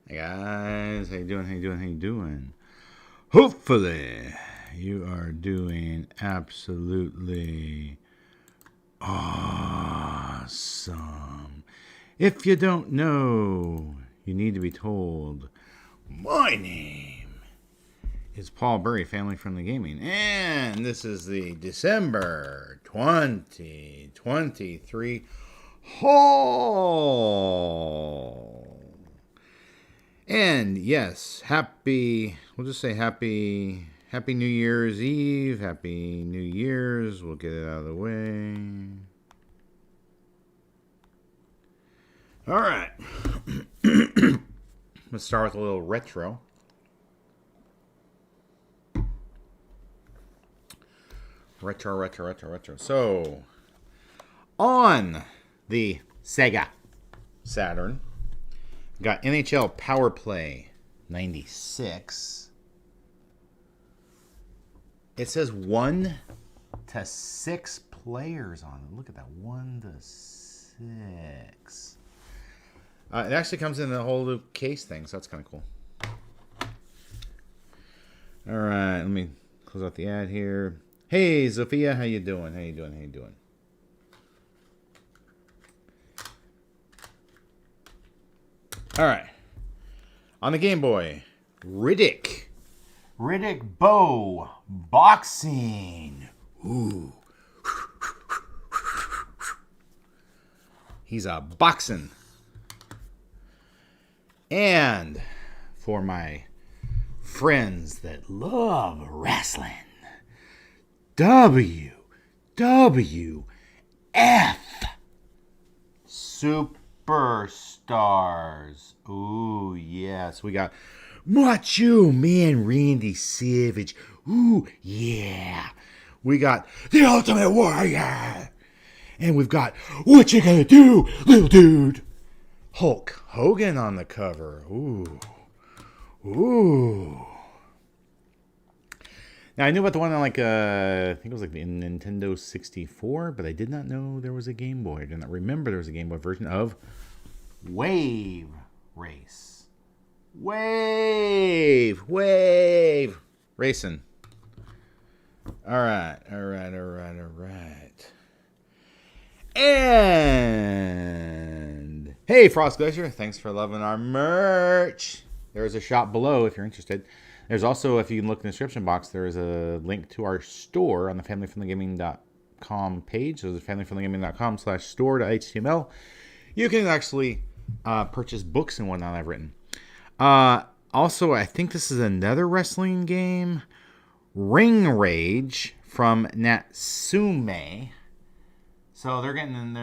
Hey guys, how you doing? How you doing? How you doing? Hopefully, you are doing absolutely awesome. If you don't know, you need to be told. My name is Paul Burry, Family Friendly Gaming, and this is the December 2023 haul. And yes, we'll just say happy New Year's Eve, happy New Year's. We'll get it out of the way. All right. Let's start with a little retro. Retro. So, on the Sega Saturn, got NHL Power Play 96. It says 1 to 6 players on it. Look at that, 1 to 6. It actually comes in the whole loop case thing, so that's kind of cool. All right, let me close out the ad here. Hey, Zofia, how you doing? How you doing? All right. On the Game Boy, Riddick Bow Boxing. Ooh. He's a boxing. And for my friends that love wrestling, WWF Superstars. Ooh, yes. We got Macho Man Randy Savage. Ooh, yeah. We got the Ultimate Warrior. And we've got What You Gonna Do, Little Dude. Hulk Hogan on the cover. Ooh. Now, I knew about the one on I think it was like the Nintendo 64, but I did not know there was a Game Boy. I did not remember there was a Game Boy version of Wave Race. Wave Racing. All right. And hey, Frost Glacier, thanks for loving our merch. There is a shop below if you're interested. There's also, if you can look in the description box, there is a link to our store on the familyfriendlygaming.com page. So it's familyfriendlygaming.com/store.html. You can actually purchase books and whatnot I've written. Also, I think this is another wrestling game. Ring Rage from Natsume. So they're getting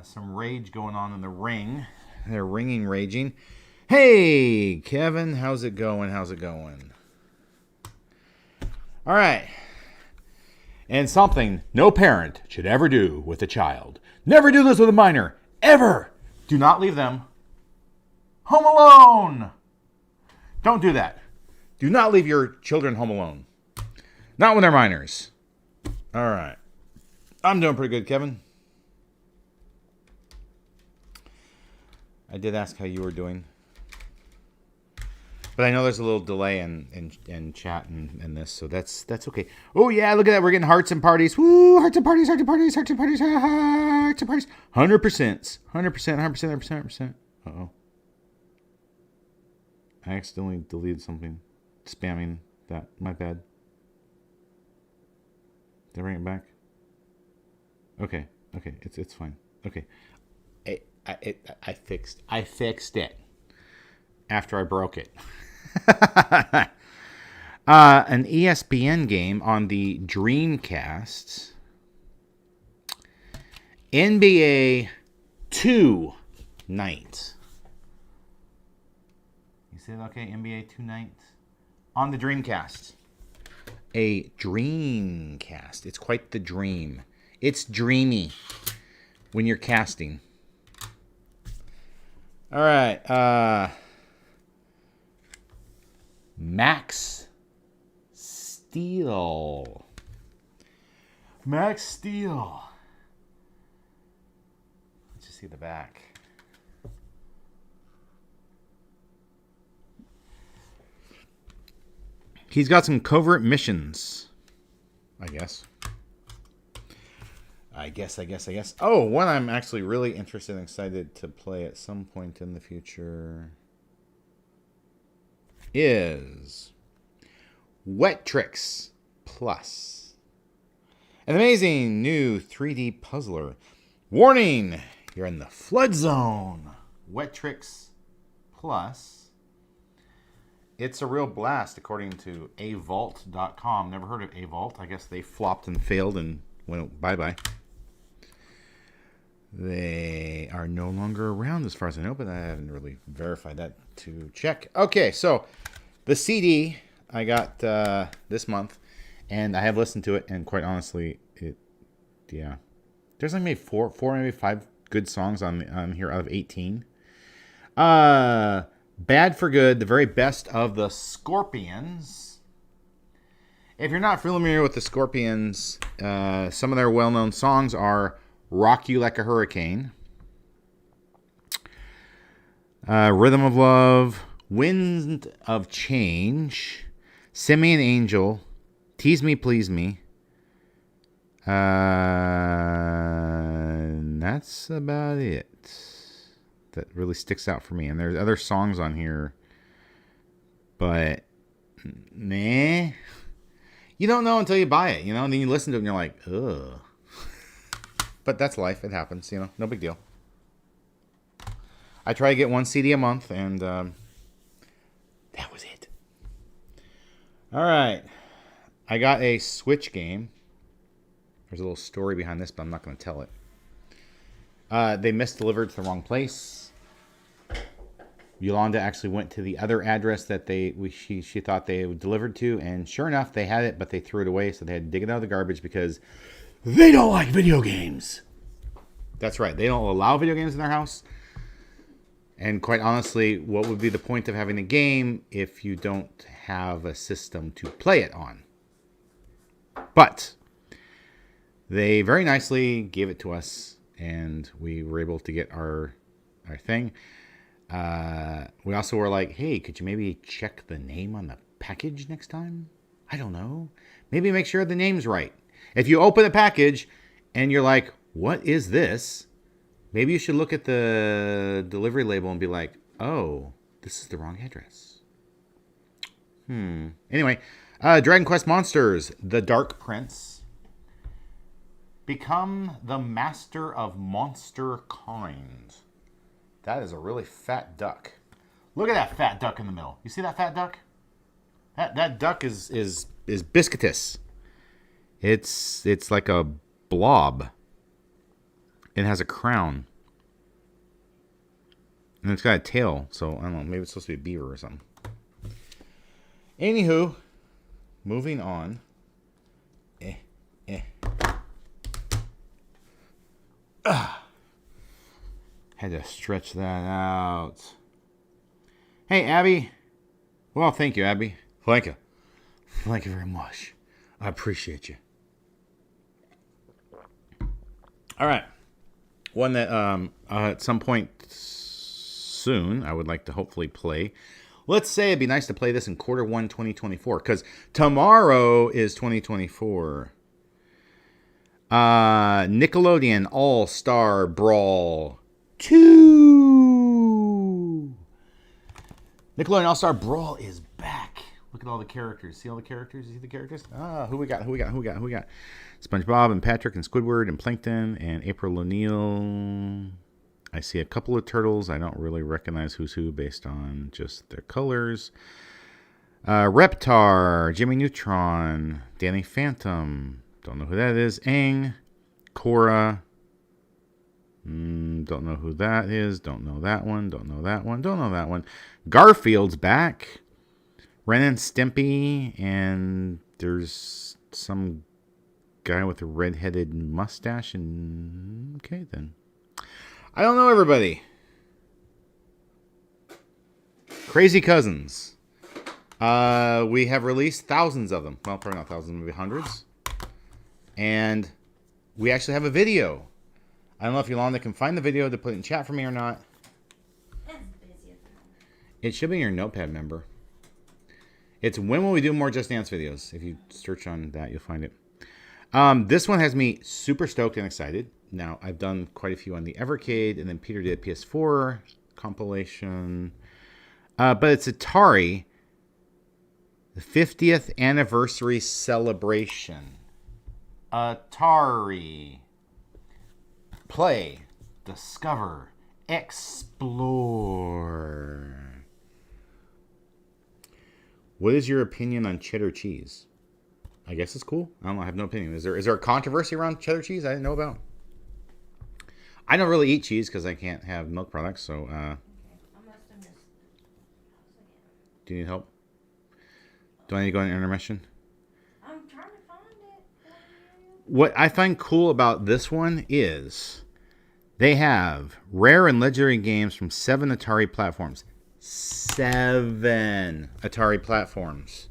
some rage going on in the ring. They're raging. Hey, Kevin, how's it going? All right. And something no parent should ever do with a child. Never do this with a minor. Ever. Do not leave them home alone. Don't do that. Do not leave your children home alone. Not when they're minors. All right. I'm doing pretty good, Kevin. I did ask how you were doing. But I know there's a little delay in chat and this, so that's okay. Oh, yeah, look at that. We're getting hearts and parties. Woo, hearts and parties. 100%. 100%. Uh-oh. I accidentally deleted something. Spamming that. My bad. Did I bring it back? Okay. It's fine. Okay. I fixed it after I broke it. An ESPN game on the Dreamcast. NBA 2 Night. You said okay, NBA 2 Night on the Dreamcast. A Dreamcast. It's quite the dream. It's dreamy when you're casting. All right. Max Steel. Let's just see the back. He's got some covert missions, I guess. I guess. Oh, one I'm actually really interested and excited to play at some point in the future is Wet Tricks Plus. An amazing new 3D puzzler. Warning! You're in the flood zone. Wet Tricks Plus. It's a real blast, according to avault.com. Never heard of Avault. I guess they flopped and failed and went bye-bye. They are no longer around as far as I know, but I haven't really verified that to check. Okay, so the CD I got this month, and I have listened to it, and quite honestly, there's like maybe four, maybe 5 good songs on here out of 18. Bad for Good, the very best of the Scorpions. If you're not familiar with the Scorpions, some of their well-known songs are Rock You Like a Hurricane, Rhythm of Love, Wind of Change, Send Me an Angel, Tease Me, Please Me. And that's about it. That really sticks out for me. And there's other songs on here, but nah. You don't know until you buy it, and then you listen to it and you're like, ugh. But that's life. It happens, no big deal. I try to get 1 CD a month, and that was it. All right. I got a Switch game. There's a little story behind this, but I'm not going to tell it. They misdelivered to the wrong place. Yolanda actually went to the other address that she thought they delivered to, and sure enough, they had it, but they threw it away, so they had to dig it out of the garbage because they don't like video games. That's right. They don't allow video games in their house. And quite honestly, what would be the point of having a game if you don't have a system to play it on? But they very nicely gave it to us, and we were able to get our thing. We also were like, hey, could you maybe check the name on the package next time? I don't know. Maybe make sure the name's right. If you open a package and you're like, what is this? Maybe you should look at the delivery label and be like, oh, this is the wrong address. Anyway, Dragon Quest Monsters, The Dark Prince. Become the master of monster kind. That is a really fat duck. Look at that fat duck in the middle. You see that fat duck? That duck is biscuitous. It's like a blob. It has a crown. And it's got a tail, so I don't know, maybe it's supposed to be a beaver or something. Anywho, moving on. Had to stretch that out. Hey, Abby. Well, thank you, Abby. Thank you. Thank you very much. I appreciate you. All right. One that at some point soon I would like to hopefully play. Let's say it'd be nice to play this in Q1 2024, because tomorrow is 2024. Nickelodeon All-Star Brawl 2. Nickelodeon All-Star Brawl is back. Look at all the characters. See all the characters? You see the characters? Who we got? SpongeBob and Patrick and Squidward and Plankton and April O'Neil. I see a couple of turtles. I don't really recognize who's who based on just their colors. Reptar, Jimmy Neutron, Danny Phantom. Don't know who that is. Aang, Korra. Don't know who that is. Don't know that one. Don't know that one. Don't know that one. Garfield's back. Ren and Stimpy. And there's some guy with a red-headed mustache. And okay, then. I don't know everybody. Crazy Cousins. We have released thousands of them. Well, probably not thousands, maybe hundreds. And we actually have a video. I don't know if Yolanda can find the video to put in chat for me or not. It should be in your notepad, member. It's when will we do more Just Dance videos? If you search on that, you'll find it. This one has me super stoked and excited. Now, I've done quite a few on the Evercade, and then Peter did PS4 compilation. But it's Atari, the 50th anniversary celebration. Atari. Play, discover, explore. What is your opinion on cheddar cheese? I guess it's cool. I don't know. I have no opinion. Is there a controversy around cheddar cheese I didn't know about? I don't really eat cheese because I can't have milk products. So, do you need help? Do I need to go in intermission? I'm trying to find it. What I find cool about this one is they have rare and legendary games from 7 Atari platforms. 7 Atari platforms.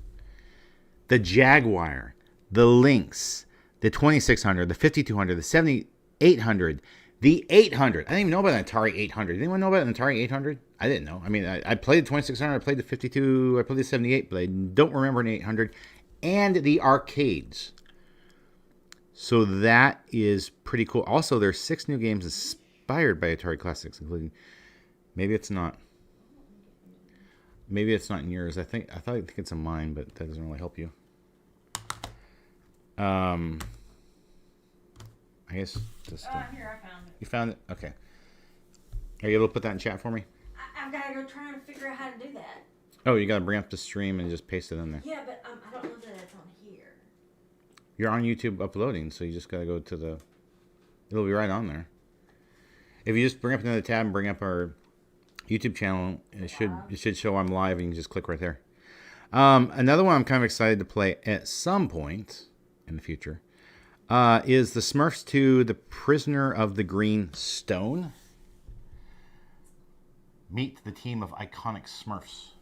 The Jaguar, the Lynx, the 2600, the 5200, the 7800, the 800. I didn't even know about an Atari 800. Did anyone know about an Atari 800? I didn't know. I mean, I played the 2600, I played the 52, I played the 78, but I don't remember an 800. And the arcades. So that is pretty cool. Also, there's 6 new games inspired by Atari classics, including... Maybe it's not. Maybe it's not in yours. I think it's in mine, but that doesn't really help you. I guess just. Here, I found it. You found it? Okay. Are you able to put that in chat for me? I've got to go try and figure out how to do that. Oh, you got to bring up the stream and just paste it in there. Yeah, but I don't know that it's on here. You're on YouTube uploading, so you just got to go to the. It'll be right on there. If you just bring up another tab and bring up our YouTube channel, it should show I'm live, and you can just click right there. Another one I'm kind of excited to play at some point in the future is the Smurfs 2, The Prisoner of the Green Stone. Meet the team of iconic Smurfs.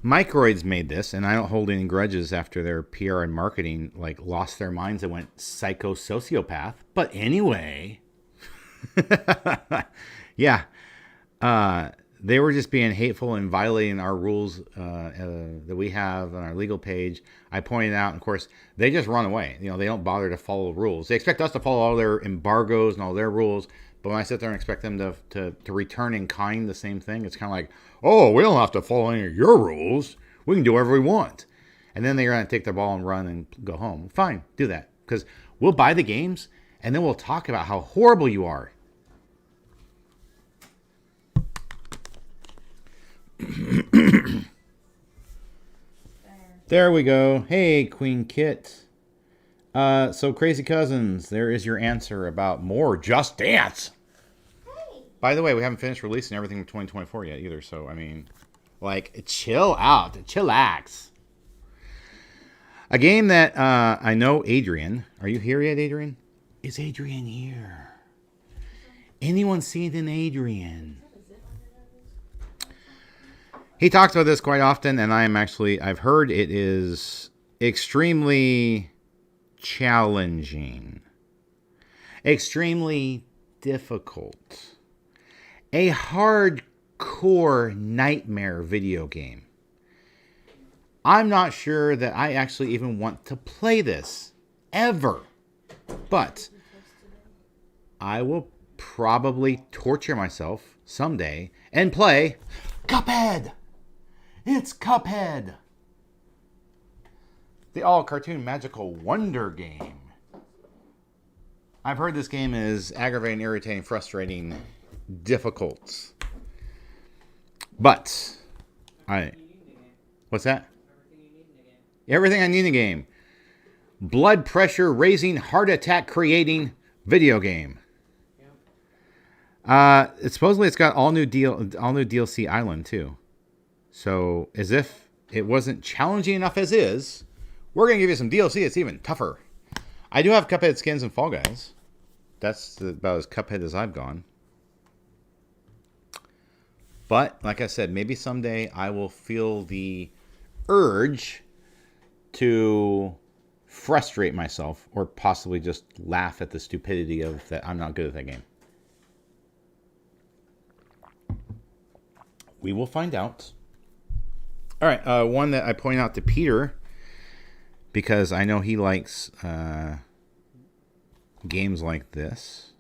Microids made this, and I don't hold any grudges after their PR and marketing lost their minds and went psycho-sociopath. But anyway... yeah. They were just being hateful and violating our rules that we have on our legal page. I pointed out, and of course, they just run away. You know, they don't bother to follow the rules. They expect us to follow all their embargoes and all their rules. But when I sit there and expect them to return in kind the same thing, it's kind of like, oh, we don't have to follow any of your rules. We can do whatever we want. And then they're going to take their ball and run and go home. Fine, do that. Because we'll buy the games, and then we'll talk about how horrible you are. There we go. Hey, Queen Kit. So Crazy Cousins, there is your answer about more Just Dance. Hey. By the way, we haven't finished releasing everything in 2024 yet either. So, I mean, chill out. Chillax. A game that I know Adrian. Are you here yet, Adrian? Is Adrian here? Anyone seen an Adrian? He talks about this quite often, and I've heard it is extremely challenging, extremely difficult, a hardcore nightmare video game. I'm not sure that I actually even want to play this, ever. But I will probably torture myself someday and play Cuphead. It's Cuphead. The all-cartoon magical wonder game. I've heard this game is aggravating, irritating, frustrating, difficult. But, what's that? Everything I need in the game. Blood pressure raising, heart attack creating video game. Supposedly it's got all new DLC island too. So as if it wasn't challenging enough as is, we're gonna give you some DLC that's even tougher. I do have Cuphead skins and Fall Guys. That's about as Cuphead as I've gone. But like I said, maybe someday I will feel the urge to frustrate myself or possibly just laugh at the stupidity of that I'm not good at that game. We will find out All right, one that I point out to Peter because I know he likes games like this.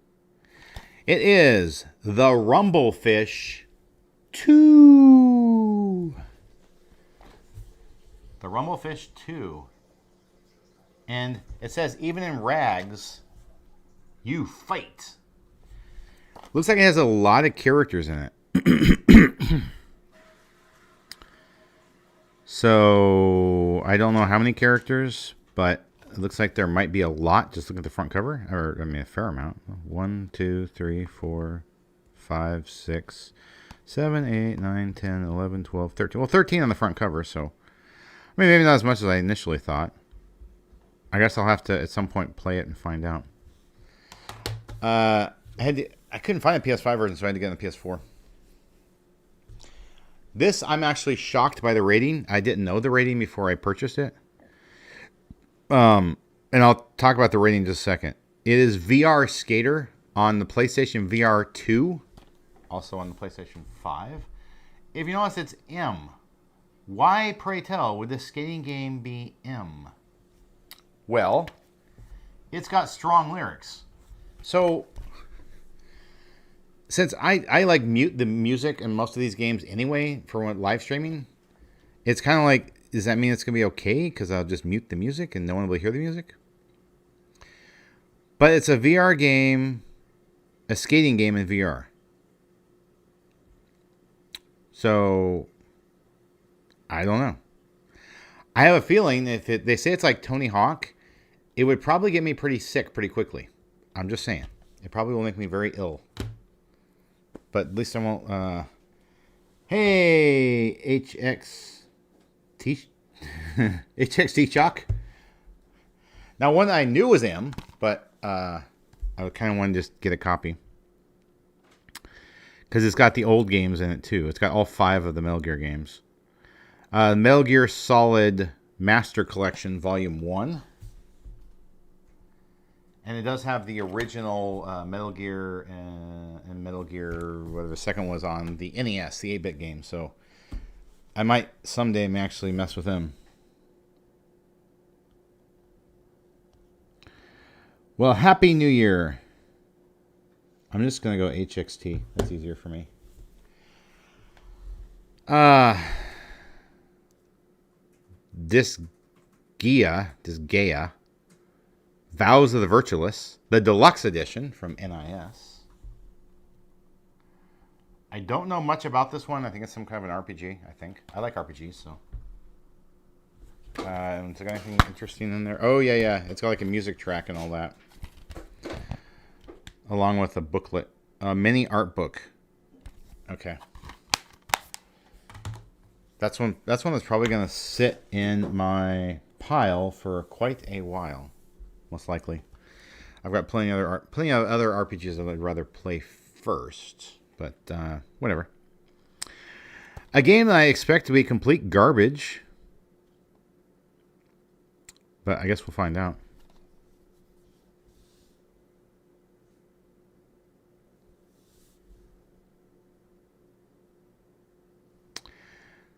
It is the Rumblefish 2. The Rumblefish 2. And it says, even in rags, you fight. Looks like it has a lot of characters in it. So, I don't know how many characters, but it looks like there might be a lot. Just look at the front cover. Or, I mean, a fair amount. 1, 2, 3, 4, 5, 6, 7, 8, 9, 10, 11, 12, 13. Well, 13 on the front cover, so. I mean, maybe not as much as I initially thought. I guess I'll have to, at some point, play it and find out. I couldn't find a PS5 version, so I had to get on the PS4. This, I'm actually shocked by the rating. I didn't know the rating before I purchased it. And I'll talk about the rating in just a second. It is VR Skater on the PlayStation VR 2. Also on the PlayStation 5. If you notice, it's M. Why, pray tell, would this skating game be M? Well, it's got strong lyrics. So, since I like mute the music in most of these games anyway for when live streaming, it's kind of like, does that mean it's going to be okay? Because I'll just mute the music and no one will hear the music? But it's a VR game, a skating game in VR. So, I don't know. I have a feeling if they say it's like Tony Hawk, it would probably get me pretty sick pretty quickly. I'm just saying. It probably will make me very ill. But at least I won't. Hey, HXT Chalk. Now, one that I knew was M, but I kind of want to just get a copy. Because it's got the old games in it, too. It's got all 5 of the Metal Gear games. Metal Gear Solid Master Collection Volume 1. And it does have the original Metal Gear and Metal Gear, whatever the second was on the NES, the 8-bit game. So I might someday actually mess with them. Well, Happy New Year. I'm just going to go HXT. That's easier for me. Disgaea. Vows of the Virtuous, the deluxe edition from NIS. I don't know much about this one. I think it's some kind of an RPG, I think. I like RPGs, so. Is there anything interesting in there? Oh, yeah. It's got like a music track and all that. Along with a booklet. A mini art book. Okay. That's one that's probably going to sit in my pile for quite a while. Most likely. I've got plenty of other RPGs that I'd rather play first. But, whatever. A game that I expect to be complete garbage. But I guess we'll find out.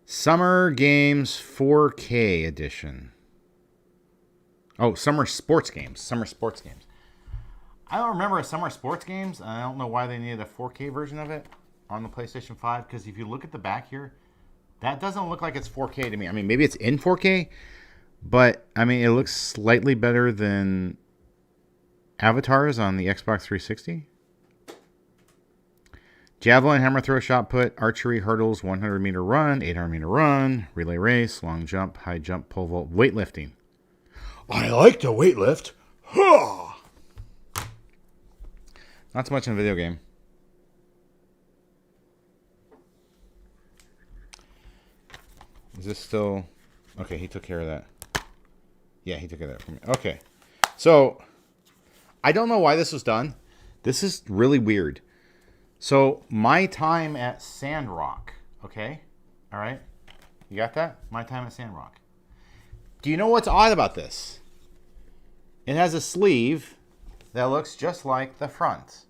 Summer Games 4K Edition. Oh, Summer Sports Games. I don't remember Summer Sports Games. I don't know why they needed a 4K version of it on the PlayStation 5. Because if you look at the back here, that doesn't look like it's 4K to me. I mean, maybe it's in 4K. But, I mean, it looks slightly better than Avatars on the Xbox 360. Javelin, hammer throw, shot put, archery, hurdles, 100-meter run, 800-meter run, relay race, long jump, high jump, pole vault, weightlifting. I like to weightlift. Huh! Not so much in a video game. Is this still... Okay, he took care of that. Yeah, he took care of that for me. Okay. So, I don't know why this was done. This is really weird. So, my time at Sandrock. Okay? All right? You got that? My time at Sandrock. Do you know what's odd about this? It has a sleeve that looks just like the front.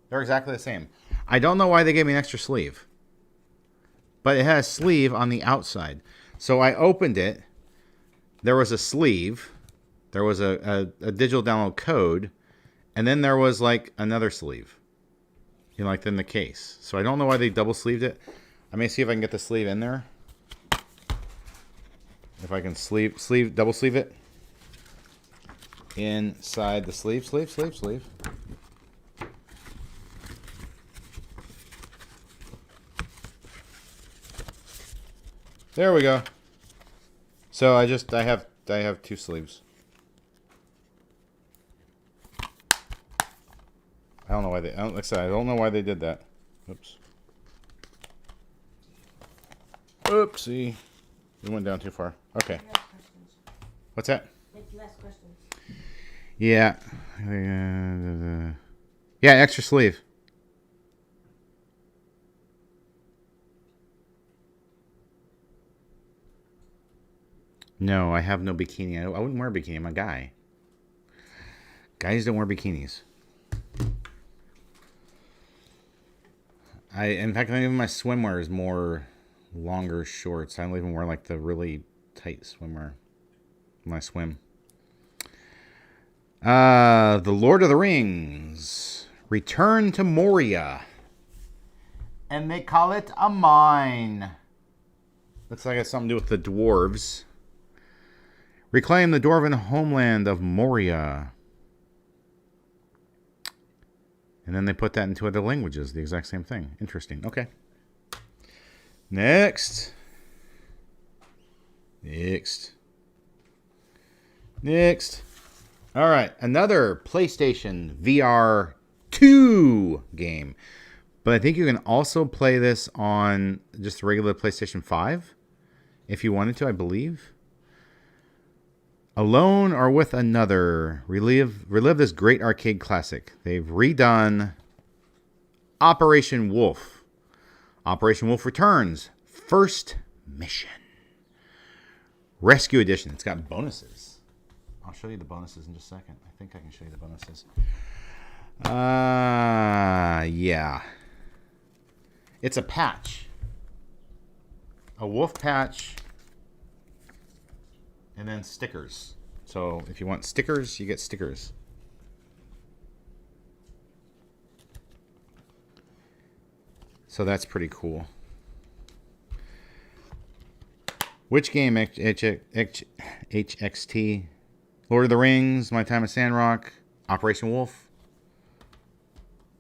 They're exactly the same. I don't know why they gave me an extra sleeve. But it has a sleeve on the outside. So I opened it. There was a sleeve. There was a digital download code. And then there was like another sleeve. Like in the case. So I don't know why they double sleeved it. I may see if I can get the sleeve in there. If I can double sleeve it. Inside the sleeve. There we go. So I have two sleeves. I don't know why like I said, I don't know why they did that. Oops. Oopsie. We went down too far. Okay. What's that? Less questions. Yeah. Yeah, extra sleeve. No, I have no bikini. I wouldn't wear a bikini. I'm a guy. Guys don't wear bikinis. In fact, even my swimwear is more longer shorts. I don't even wear like the really tight swimwear when I swim. The Lord of the Rings. Return to Moria. And they call it a mine. Looks like it's something to do with the dwarves. Reclaim the dwarven homeland of Moria. And then they put that into other languages. The exact same thing. Interesting. Okay. Next. All right. Another PlayStation VR 2 game. But I think you can also play this on just a regular PlayStation 5. If you wanted to, I believe. Alone or with another, relive this great arcade classic. They've redone Operation Wolf. Operation Wolf returns. First mission. Rescue Edition. It's got bonuses. I'll show you the bonuses in just a second. I think I can show you the bonuses. Yeah. It's a patch. A wolf patch. And then stickers. So if you want stickers, you get stickers. So that's pretty cool. Which game? HXT? Lord of the Rings, My Time at Sandrock, Operation Wolf?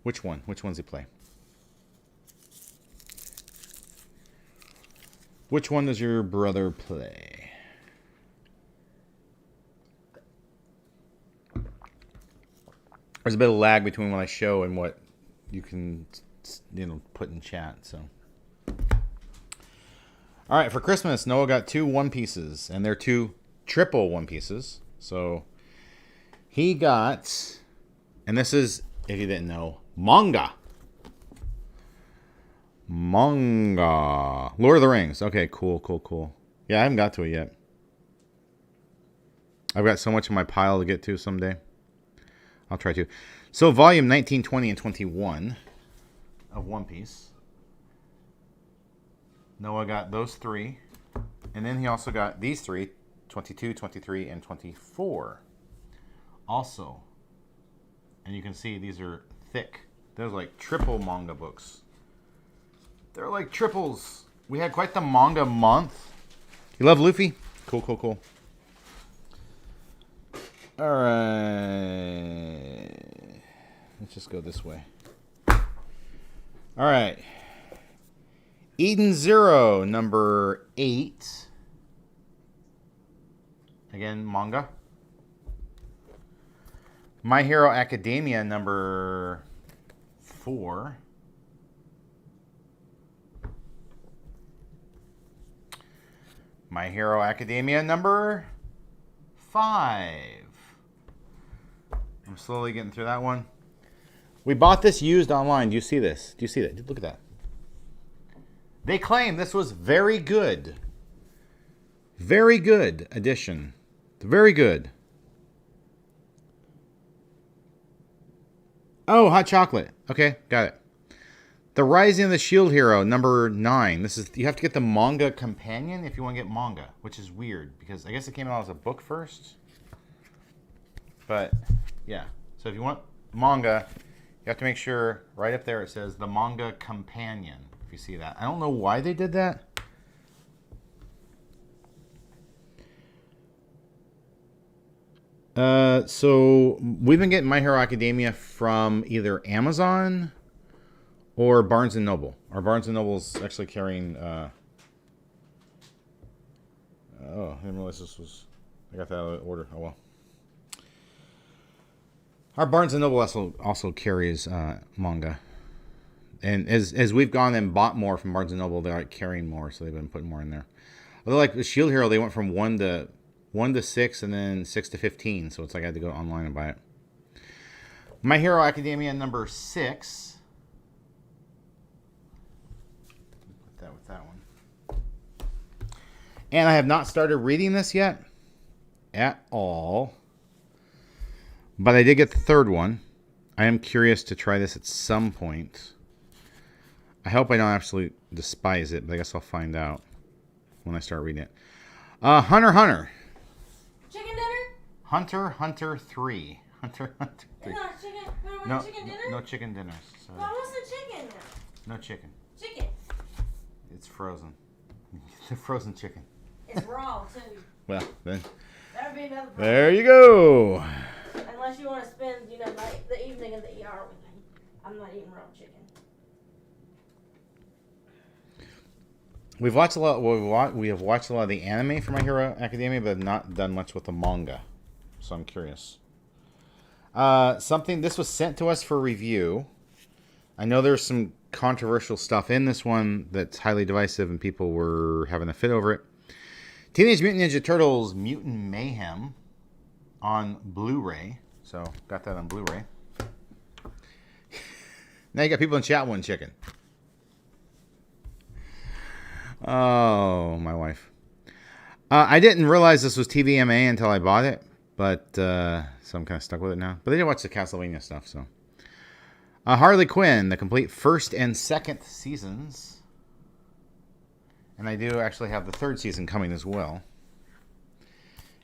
Which one? Which ones he play? Which one does your brother play? There's a bit of lag between what I show and what you can, put in chat. So, all right, for Christmas, Noah got 2 One Pieces, and they're 2 triple One Pieces. So he got, and this is, if you didn't know, manga. Lord of the Rings. Okay, cool. Yeah, I haven't got to it yet. I've got so much in my pile to get to someday. I'll try to. So, volume 19, 20, and 21 of One Piece. Noah got those 3. And then he also got these 3, 22, 23, and 24. Also. And you can see these are thick. Those are like triple manga books. They're like triples. We had quite the manga month. You love Luffy? Cool. All right. Let's just go this way. All right. Eden Zero, number 8. Again, manga. My Hero Academia, number 4. My Hero Academia, number 5. I'm slowly getting through that one. We bought this used online. Do you see this? Do you see that? Look at that. They claim this was very good. Very good edition. Very good. Oh, hot chocolate. Okay, got it. The Rising of the Shield Hero, number 9. This is, you have to get the manga companion if you want to get manga, which is weird because I guess it came out as a book first. But yeah, so if you want manga, you have to make sure right up there it says the manga companion. If you see that, I don't know why they did that. So we've been getting My Hero Academia from either Amazon or Barnes and Noble. Our Barnes and Noble's actually carrying. Oh, I didn't realize this was. I got that out of order. Oh well. Our Barnes and Noble also carries manga, and as we've gone and bought more from Barnes and Noble, they're like carrying more, so they've been putting more in there. Although like the Shield Hero, they went from 1 to 6, and then 6 to 15, so it's like I had to go online and buy it. My Hero Academia number 6. Put that with that one. And I have not started reading this yet at all. But I did get the 3rd one. I am curious to try this at some point. I hope I don't absolutely despise it, but I guess I'll find out when I start reading it. Hunter x Hunter. Chicken dinner? Hunter 3. Hunter 3. Not chicken. No, Chicken dinner? no chicken dinners. Sorry. Well, what's the chicken? No chicken. Chicken. It's frozen. The frozen chicken. It's raw too. Well, then That would be another problem. there you go. Unless you want to spend, the evening in the ER with me. I'm not eating raw chicken. We have watched a lot of the anime for My Hero Academia, but not done much with the manga. So I'm curious. This was sent to us for review. I know there's some controversial stuff in this one that's highly divisive, and people were having a fit over it. Teenage Mutant Ninja Turtles Mutant Mayhem on Blu-ray. So, got that on Blu-ray. Now you got people in chat wanting chicken. Oh, my wife. I didn't realize this was TVMA until I bought it, but so I'm kind of stuck with it now. But I did watch the Castlevania stuff, so. Harley Quinn, the complete 1st and 2nd seasons. And I do actually have the 3rd season coming as well.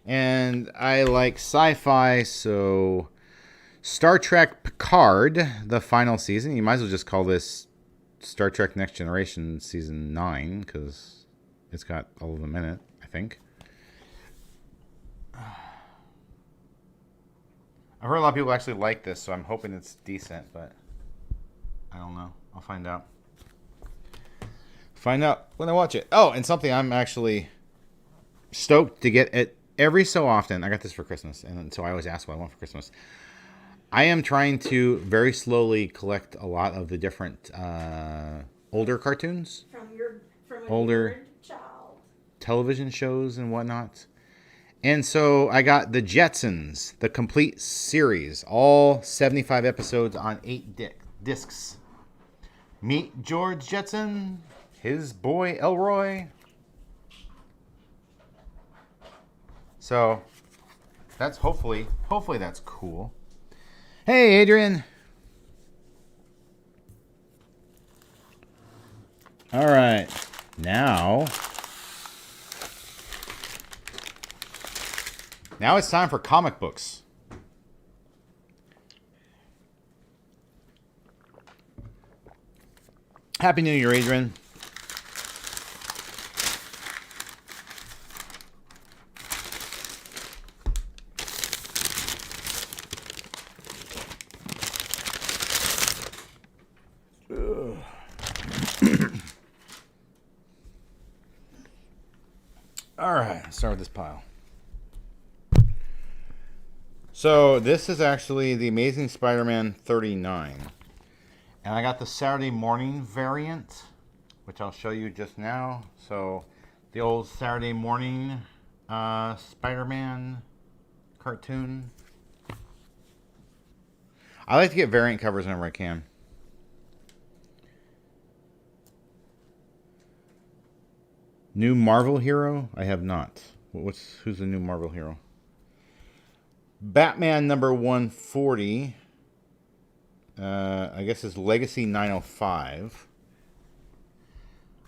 And I like sci-fi, so Star Trek Picard, the final season. You might as well just call this Star Trek Next Generation Season 9, because it's got all of them in it, I think. I've heard a lot of people actually like this, so I'm hoping it's decent, but I don't know. I'll find out. Find out when I watch it. Oh, and something I'm actually stoked to get it every so often. I got this for Christmas, and so I always ask what I want for Christmas. I am trying to very slowly collect a lot of the different older cartoons, from older child, television shows and whatnot. And so I got the Jetsons, the complete series, all 75 episodes on 8 discs. Meet George Jetson, his boy Elroy. So that's hopefully that's cool. Hey, Adrian. All right, now it's time for comic books. Happy New Year, Adrian. All right, let's start with this pile. So this is actually the Amazing Spider-Man 39. And I got the Saturday morning variant, which I'll show you just now. So the old Saturday morning Spider-Man cartoon. I like to get variant covers whenever I can. New Marvel hero? I have not. Who's the new Marvel hero? Batman number 140. I guess it's Legacy 905.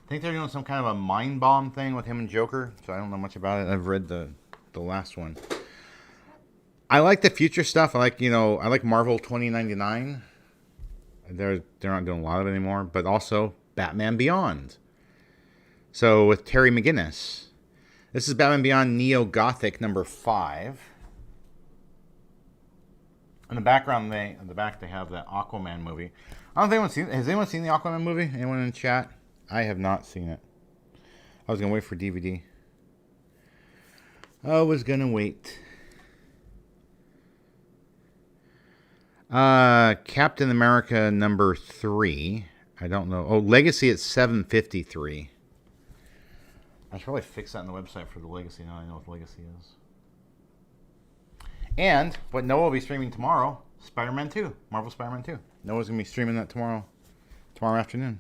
I think they're doing some kind of a mind bomb thing with him and Joker, so I don't know much about it. I've read the last one. I like the future stuff. I like Marvel 2099. They're not doing a lot of it anymore, but also Batman Beyond. So with Terry McGinnis. This is Batman Beyond Neo Gothic number 5. In the background, they have the Aquaman movie. I don't think anyone's seen. Has anyone seen the Aquaman movie? Anyone in the chat? I have not seen it. I was gonna wait for DVD. I was gonna wait. Captain America number 3. I don't know. Oh, Legacy at 753. I should probably fix that on the website for the Legacy. Now I know what the Legacy is. And what Noah will be streaming tomorrow, Spider-Man 2. Marvel Spider-Man 2. Noah's going to be streaming that tomorrow afternoon.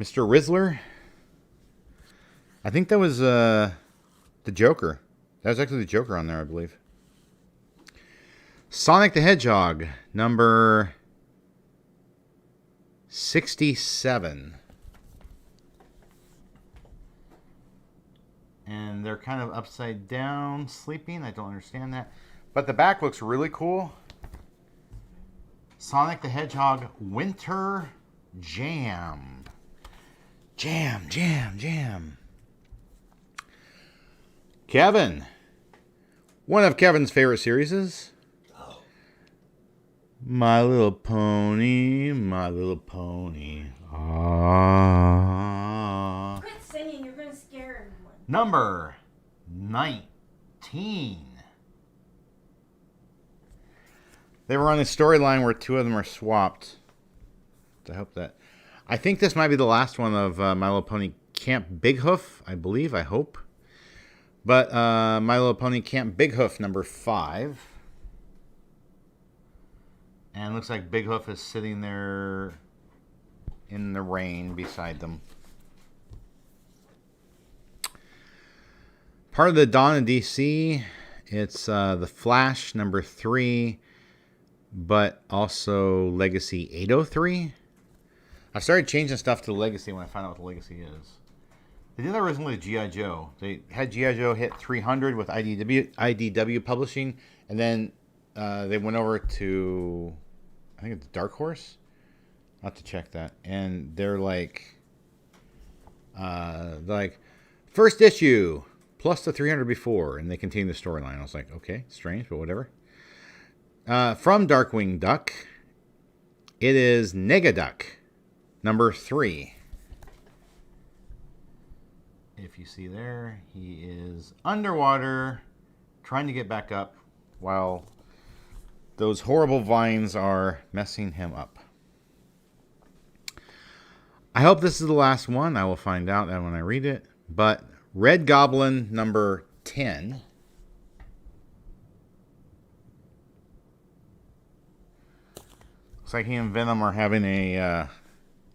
Mr. Rizzler. I think that was the Joker. That was actually the Joker on there, I believe. Sonic the Hedgehog, number 67. And they're kind of upside down, sleeping. I don't understand that. But the back looks really cool. Sonic the Hedgehog Winter Jam. Jam, jam, jam. Kevin. One of Kevin's favorite series is My Little Pony, My Little Pony. Ah. Quit singing, you're going to scare everyone. Number 19. They were on a storyline where two of them are swapped. I hope that. I think this might be the last one of My Little Pony Camp Big Hoof, I believe, I hope. But My Little Pony Camp Big Hoof number 5. And it looks like Big Hoof is sitting there in the rain beside them. Part of the Dawn of DC, it's The Flash number 3, but also Legacy 803. I started changing stuff to Legacy when I found out what the Legacy is. They did that originally with G.I. Joe. They had G.I. Joe hit 300 with IDW Publishing, and then they went over to, I think it's Dark Horse. I'll have to check that. And they're like first issue plus the 300 before, and they continue the storyline. I was like, okay, strange, but whatever. From Darkwing Duck, it is Negaduck number 3. If you see there, he is underwater trying to get back up while those horrible vines are messing him up. I hope this is the last one. I will find out that when I read it. But Red Goblin number 10. Looks like he and Venom are having a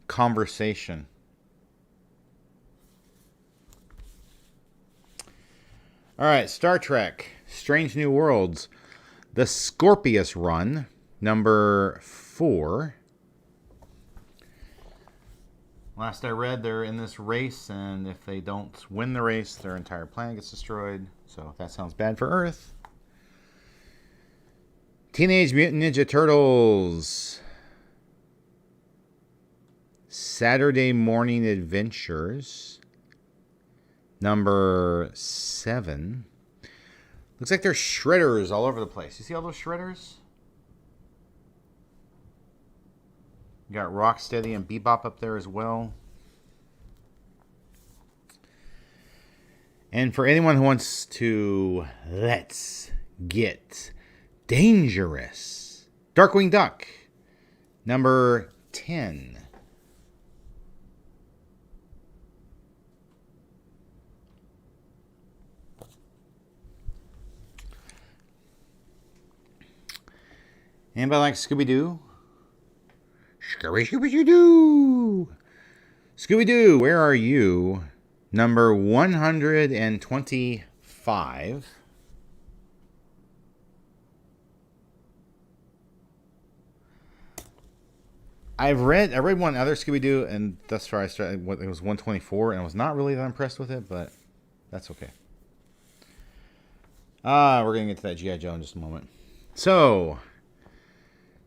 conversation. All right, Star Trek, Strange New Worlds. The Scorpius run, number 4. Last I read, they're in this race, and if they don't win the race, their entire planet gets destroyed. So that sounds bad for Earth. Teenage Mutant Ninja Turtles. Saturday Morning Adventures. Number 7. Looks like there's shredders all over the place. You see all those shredders? You got Rocksteady and Bebop up there as well. And for anyone who wants to, let's get dangerous. Darkwing Duck, number 10. Anybody like Scooby-Doo? Scooby-Doo! Scooby-Doo, where are you? Number 125. I read one other Scooby-Doo, and thus far I started. It was 124, and I was not really that impressed with it, but that's okay. We're gonna get to that G.I. Joe in just a moment. So,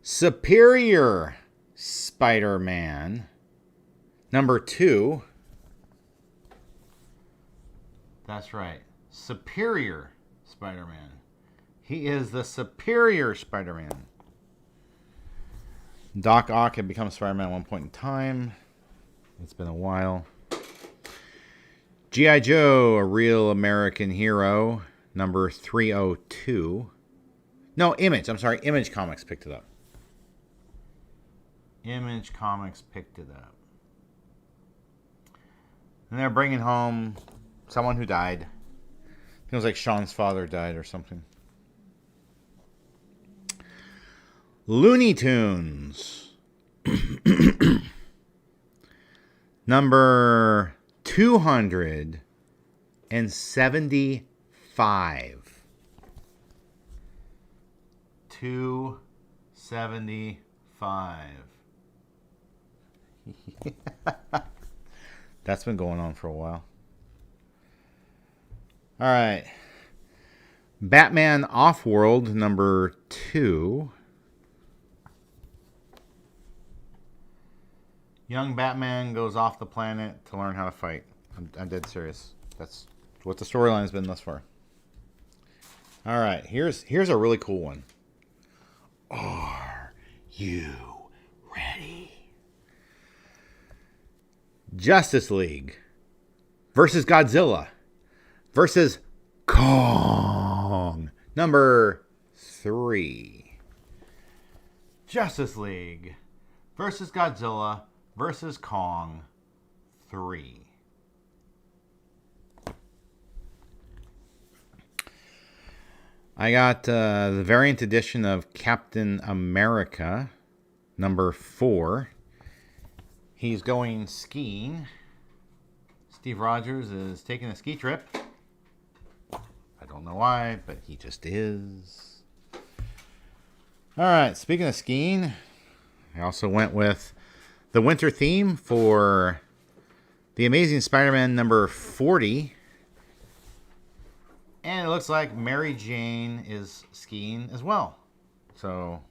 Superior Spider-Man number 2. That's right, Superior Spider-Man. He is the Superior Spider-Man. Doc Ock had become Spider-Man at one point in time. It's been a while. G.I. Joe, A Real American Hero, number 302. No, Image. I'm sorry. Image Comics picked it up. Image Comics picked it up. And they're bringing home someone who died. It was like Sean's father died or something. Looney Tunes. Number 275. 275. That's been going on for a while. All right. Batman Offworld number 2. Young Batman goes off the planet to learn how to fight. I'm dead serious. That's what the storyline has been thus far. All right, here's a really cool one. Are you ready? Justice League versus Godzilla versus Kong number 3. Justice League versus Godzilla versus Kong 3. I got the variant edition of Captain America, number 4. He's going skiing. Steve Rogers is taking a ski trip. I don't know why, but he just is. All right, speaking of skiing, I also went with the winter theme for The Amazing Spider-Man number 40. And it looks like Mary Jane is skiing as well. So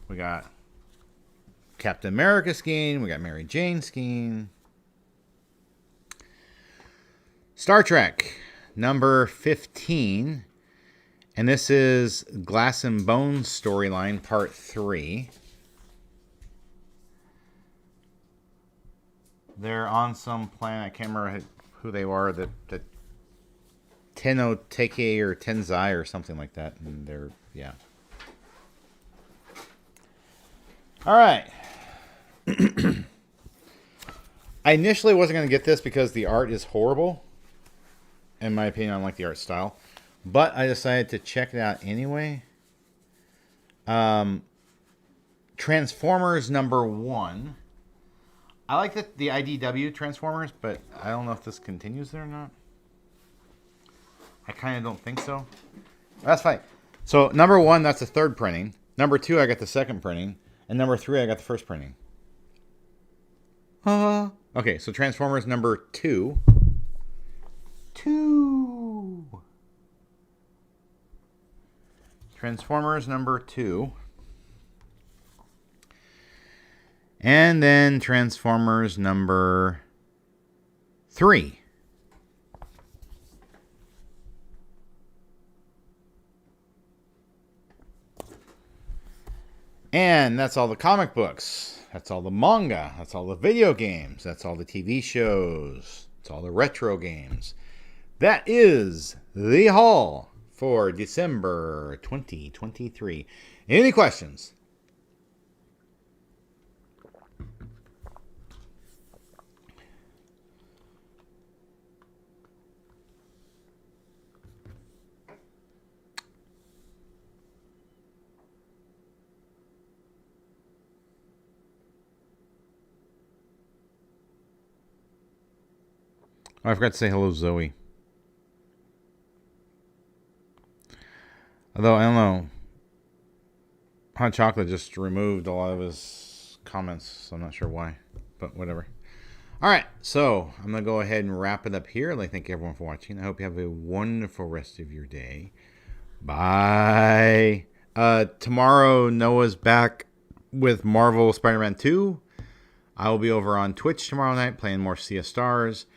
we got Captain America skiing. We got Mary Jane skiing. Star Trek number 15. And this is Glass and Bones storyline part 3. They're on some planet. I can't remember who they are. The Tenoteke or Tenzai or something like that. And they're, yeah. All right. I initially wasn't going to get this because the art is horrible. In my opinion, I don't like the art style. But I decided to check it out anyway. Transformers number 1. I like the IDW Transformers, but I don't know if this continues there or not. I kind of don't think so. That's fine. So, number 1, that's the third printing. Number 2, I got the second printing. And number 3, I got the first printing. Okay, so Transformers number 2. 2. Transformers number 2. And then Transformers number 3. And that's all the comic books. That's all the manga. That's all the video games. That's all the TV shows. That's all the retro games. That is the haul for December 2023. Any questions? Oh, I forgot to say hello, Zoe. Although, I don't know. Hot Chocolate just removed a lot of his comments, so I'm not sure why, but whatever. All right, so I'm going to go ahead and wrap it up here. I'd like to thank everyone for watching. I hope you have a wonderful rest of your day. Bye. Tomorrow, Noah's back with Marvel Spider-Man 2. I will be over on Twitch tomorrow night playing more Sea of Stars.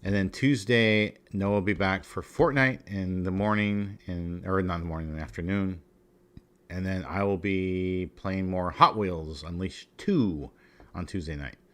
And then Tuesday, Noah will be back for Fortnite in the morning, or not in the morning, in the afternoon. And then I will be playing more Hot Wheels Unleashed 2 on Tuesday night.